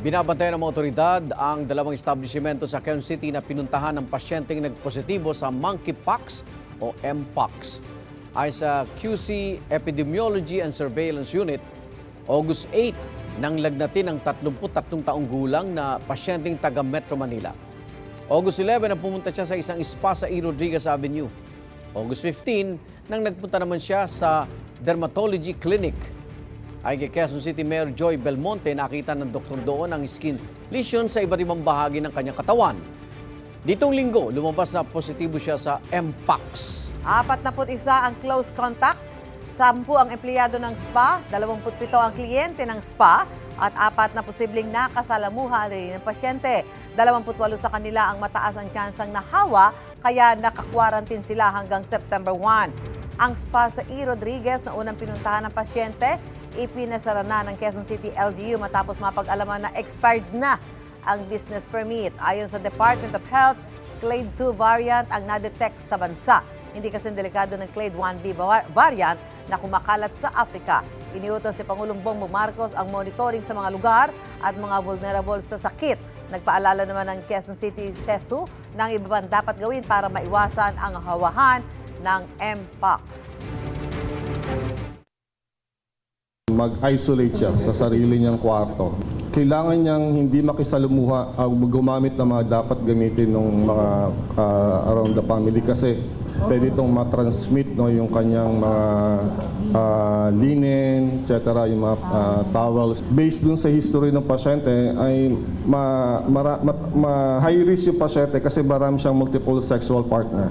Binabantayan ng mga otoridad ang dalawang establishmento sa Quezon City na pinuntahan ng pasyenteng nagpositibo sa monkeypox o Mpox. Ayon sa QC Epidemiology and Surveillance Unit, August 8 nang lagnatin ang 33 taong gulang na pasyenteng taga Metro Manila. August 11 nang pumunta siya sa isang spa sa E. Rodriguez Avenue. August 15 nang nagpunta naman siya sa dermatology clinic. Ay kay Quezon City Mayor Joy Belmonte, nakita ng doktor doon ang skin lesion sa iba't ibang bahagi ng kanyang katawan. Ditong linggo, lumabas na positibo siya sa Mpox. 41 ang close contact, 10 ang empleyado ng spa, 27 ang kliyente ng spa, at 4 na posibleng nakasalamuha rin ng pasyente. 28 sa kanila ang mataas ang tsansang nahawa, kaya naka-quarantine sila hanggang September 1. Ang spa sa E. Rodriguez na unang pinuntahan ng pasyente, ipinasara na ng Quezon City LGU matapos mapag-alaman na expired na ang business permit. Ayon sa Department of Health, Clade 2 variant ang na-detect sa bansa. Hindi kasi delikado ng Clade 1B variant na kumakalat sa Africa. Iniutos ni Pangulong Bongbong Marcos ang monitoring sa mga lugar at mga vulnerable sa sakit. Nagpaalala naman ng Quezon City CESU ng iba pang dapat gawin para maiwasan ang hawahan ng Mpox. Mag-isolate siya sa sarili niyang kwarto. Kailangan niyang hindi makisalamuha o gumamit ng mga dapat gamitin ng mga around the family kasi pwede itong matransmit yung kanyang mga linen, etc., yung mga towels. Based dun sa history ng pasyente ay high risk yung pasyente kasi marami siyang multiple sexual partner.